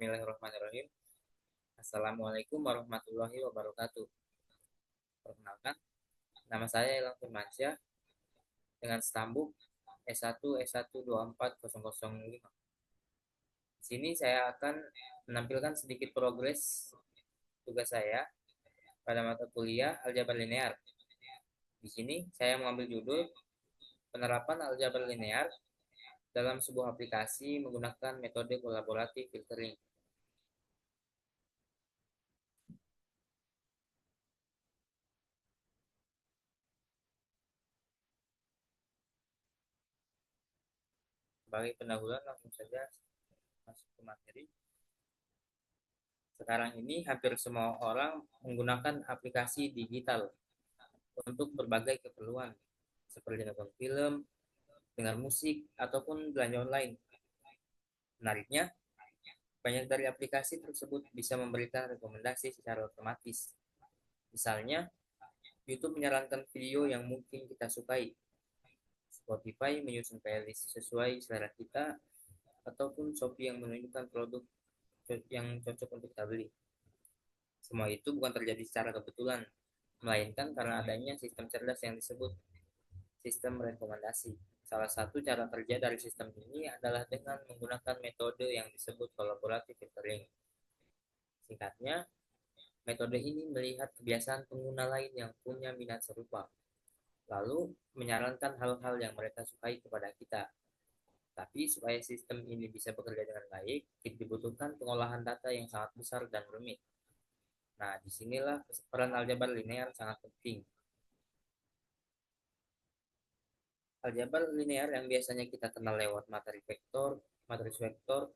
Bismillahirrahmanirrahim. Assalamualaikum warahmatullahi wabarakatuh. Perkenalkan, nama saya Elang Firmansyah dengan stambuk S1 S1 24005. Di sini saya akan menampilkan sedikit progres tugas saya pada mata kuliah aljabar linear. Di sini saya mengambil judul penerapan aljabar linear dalam sebuah aplikasi menggunakan metode kolaboratif filtering. Sebagai pendahuluan langsung saja masuk ke materi. Sekarang ini hampir semua orang menggunakan aplikasi digital untuk berbagai keperluan, seperti nonton film, dengar musik, ataupun belanja online. Menariknya, banyak dari aplikasi tersebut bisa memberikan rekomendasi secara otomatis. Misalnya, YouTube menyarankan video yang mungkin kita sukai, Spotify menyusun playlist sesuai selera kita, ataupun Shopee yang menunjukkan produk yang cocok untuk kita beli. Semua itu bukan terjadi secara kebetulan, melainkan karena adanya sistem cerdas yang disebut sistem rekomendasi. Salah satu cara kerja dari sistem ini adalah dengan menggunakan metode yang disebut collaborative filtering. Singkatnya, metode ini melihat kebiasaan pengguna lain yang punya minat serupa, lalu menyarankan hal-hal yang mereka sukai kepada kita. Tapi supaya sistem ini bisa bekerja dengan baik, dibutuhkan pengolahan data yang sangat besar dan rumit. Nah, disinilah peran aljabar linear sangat penting. Aljabar linear yang biasanya kita kenal lewat materi vektor, matriks vektor,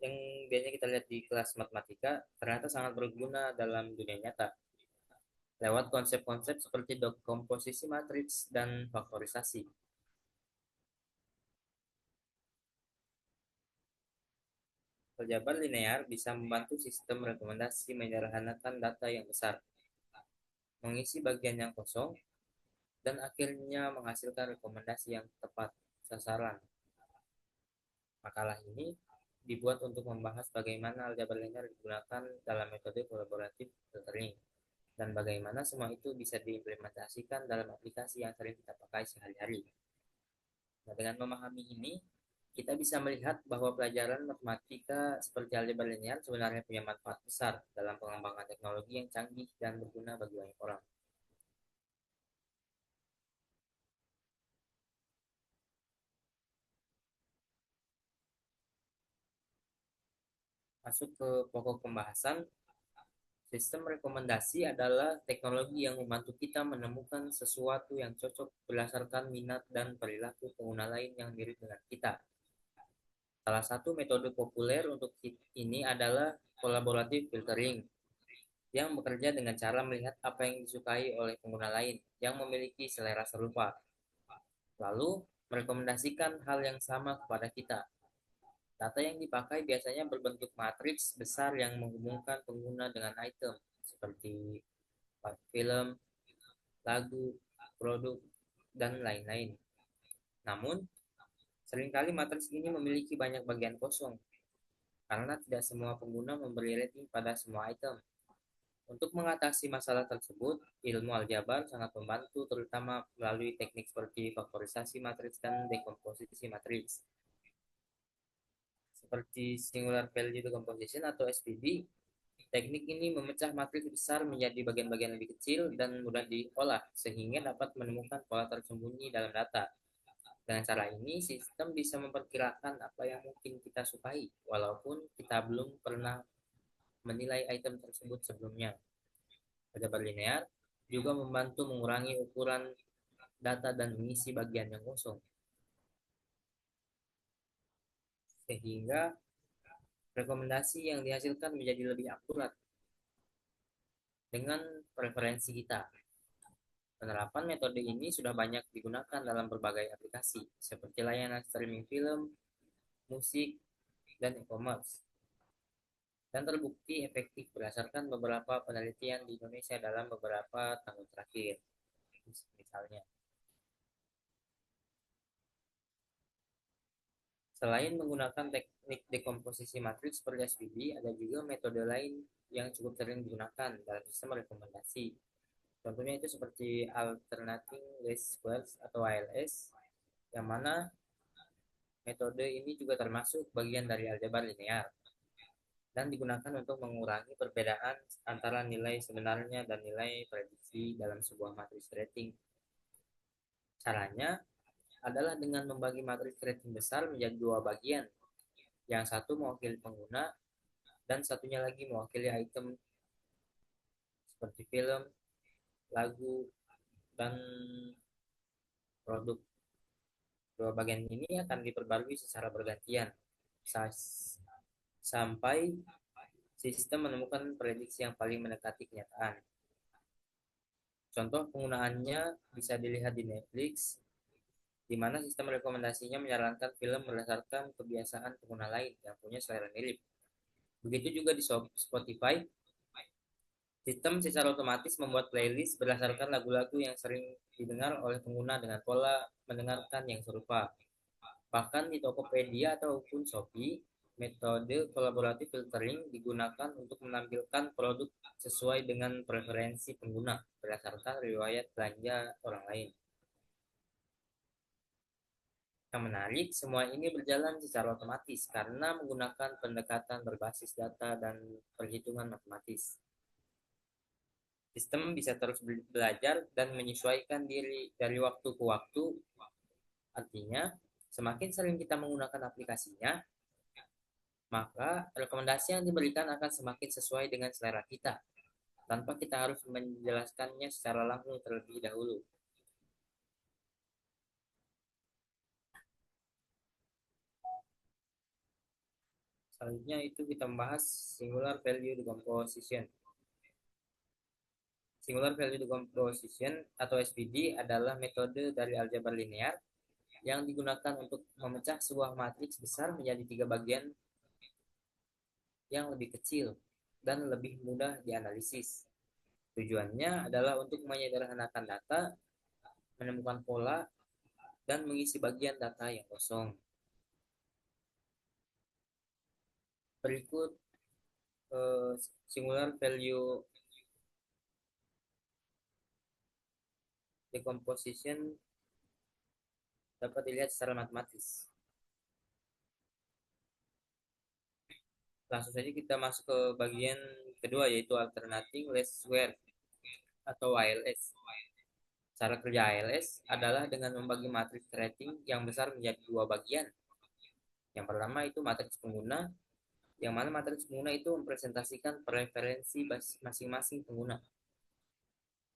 yang biasanya kita lihat di kelas matematika, ternyata sangat berguna dalam dunia nyata. Lewat konsep-konsep seperti komposisi matriks dan faktorisasi. Aljabar linear bisa membantu sistem rekomendasi menyederhanakan data yang besar, mengisi bagian yang kosong, dan akhirnya menghasilkan rekomendasi yang tepat sasaran. Makalah ini dibuat untuk membahas bagaimana aljabar linear digunakan dalam metode kolaboratif filtering dan bagaimana semua itu bisa diimplementasikan dalam aplikasi yang sering kita pakai sehari-hari. Nah, dengan memahami ini, kita bisa melihat bahwa pelajaran matematika seperti aljabar linear sebenarnya punya manfaat besar dalam pengembangan teknologi yang canggih dan berguna bagi banyak orang. Masuk ke pokok pembahasan, sistem rekomendasi adalah teknologi yang membantu kita menemukan sesuatu yang cocok berdasarkan minat dan perilaku pengguna lain yang mirip dengan kita. Salah satu metode populer untuk ini adalah collaborative filtering, yang bekerja dengan cara melihat apa yang disukai oleh pengguna lain yang memiliki selera serupa, lalu merekomendasikan hal yang sama kepada kita. Data yang dipakai biasanya berbentuk matriks besar yang menghubungkan pengguna dengan item, seperti film, lagu, produk, dan lain-lain. Namun, seringkali matriks ini memiliki banyak bagian kosong, karena tidak semua pengguna memberi rating pada semua item. Untuk mengatasi masalah tersebut, ilmu aljabar sangat membantu terutama melalui teknik seperti faktorisasi matriks dan dekomposisi matriks. Seperti singular value decomposition atau SVD, teknik ini memecah matriks besar menjadi bagian-bagian lebih kecil dan mudah diolah sehingga dapat menemukan pola tersembunyi dalam data. Dengan cara ini, sistem bisa memperkirakan apa yang mungkin kita sukai, walaupun kita belum pernah menilai item tersebut sebelumnya. Aljabar linear juga membantu mengurangi ukuran data dan mengisi bagian yang kosong, sehingga rekomendasi yang dihasilkan menjadi lebih akurat dengan preferensi kita. Penerapan metode ini sudah banyak digunakan dalam berbagai aplikasi, seperti layanan streaming film, musik, dan e-commerce, dan terbukti efektif berdasarkan beberapa penelitian di Indonesia dalam beberapa tahun terakhir. Misalnya, Selain menggunakan teknik dekomposisi matriks seperti SVD, ada juga metode lain yang cukup sering digunakan dalam sistem rekomendasi. Contohnya itu seperti alternating least squares atau ALS, yang mana metode ini juga termasuk bagian dari aljabar linear dan digunakan untuk mengurangi perbedaan antara nilai sebenarnya dan nilai prediksi dalam sebuah matriks rating. Caranya adalah dengan membagi matriks rating besar menjadi dua bagian. Yang satu mewakili pengguna dan satunya lagi mewakili item seperti film, lagu, dan produk. Dua bagian ini akan diperbarui secara bergantian sampai sistem menemukan prediksi yang paling mendekati kenyataan. Contoh penggunaannya bisa dilihat di Netflix, di mana sistem rekomendasinya menyarankan film berdasarkan kebiasaan pengguna lain yang punya selera mirip. Begitu juga di Spotify, sistem secara otomatis membuat playlist berdasarkan lagu-lagu yang sering didengar oleh pengguna dengan pola mendengarkan yang serupa. Bahkan di Tokopedia ataupun Shopee, metode kolaboratif filtering digunakan untuk menampilkan produk sesuai dengan preferensi pengguna berdasarkan riwayat belanja orang lain. Yang menarik, semua ini berjalan secara otomatis karena menggunakan pendekatan berbasis data dan perhitungan matematis. Sistem bisa terus belajar dan menyesuaikan diri dari waktu ke waktu. Artinya, semakin sering kita menggunakan aplikasinya, maka rekomendasi yang diberikan akan semakin sesuai dengan selera kita, tanpa kita harus menjelaskannya secara langsung terlebih dahulu. Selanjutnya itu kita membahas singular value decomposition. Singular value decomposition atau SVD adalah metode dari aljabar linear yang digunakan untuk memecah sebuah matriks besar menjadi tiga bagian yang lebih kecil dan lebih mudah dianalisis. Tujuannya adalah untuk menyederhanakan data, menemukan pola, dan mengisi bagian data yang kosong. Berikut singular value decomposition dapat dilihat secara matematis. Langsung saja kita masuk ke bagian kedua, yaitu alternating least square atau ALS. Cara kerja ALS adalah dengan membagi matriks rating yang besar menjadi dua bagian. Yang pertama itu matriks pengguna, yang mana matriks pengguna itu mempresentasikan preferensi masing-masing pengguna.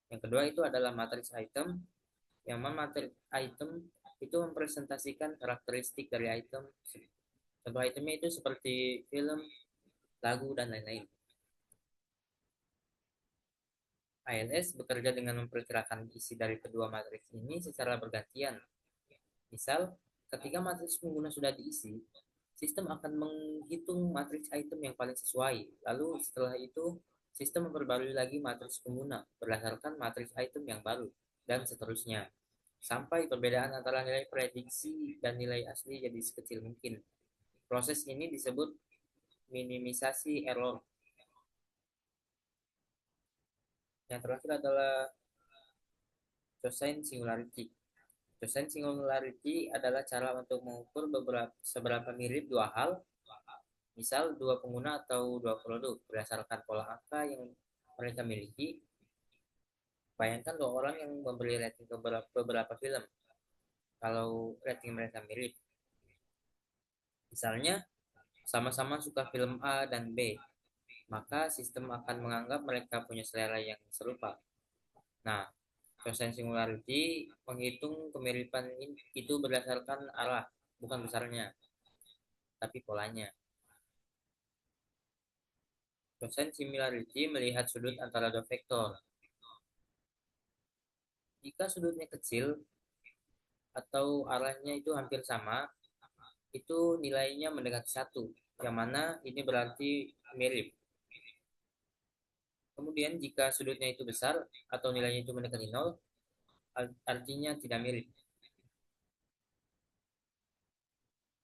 Yang kedua itu adalah matriks item, yang mana matriks item itu mempresentasikan karakteristik dari item. Contoh itemnya itu seperti film, lagu, dan lain-lain. ALS bekerja dengan memperkirakan isi dari kedua matriks ini secara bergantian. Misal, ketika matriks pengguna sudah diisi, sistem akan menghitung matriks item yang paling sesuai. Lalu setelah itu, sistem memperbarui lagi matriks pengguna berdasarkan matriks item yang baru, dan seterusnya. Sampai perbedaan antara nilai prediksi dan nilai asli jadi sekecil mungkin. Proses ini disebut minimisasi error. Yang terakhir adalah cosine singularity. Cosine singularity adalah cara untuk mengukur seberapa mirip dua hal, misal dua pengguna atau dua produk, berdasarkan pola angka yang mereka miliki. Bayangkan dua orang yang memberi rating ke beberapa film. Kalau rating mereka mirip, misalnya sama-sama suka film A dan B, maka sistem akan menganggap mereka punya selera yang serupa. Nah, cosine singularity menghitung kemiripan itu berdasarkan arah, bukan besarnya, tapi polanya. Cosine similarity melihat sudut antara dua vektor. Jika sudutnya kecil atau arahnya itu hampir sama, itu nilainya mendekati satu, yang mana ini berarti mirip. Kemudian jika sudutnya itu besar atau nilainya itu mendekati nol, artinya tidak mirip.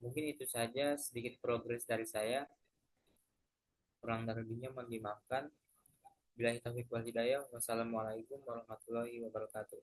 Mungkin itu saja sedikit progres dari saya. Kurang dan lebihnya mohon dimaafkan. Billahi taufiq wal hidayah. Wassalamualaikum warahmatullahi wabarakatuh.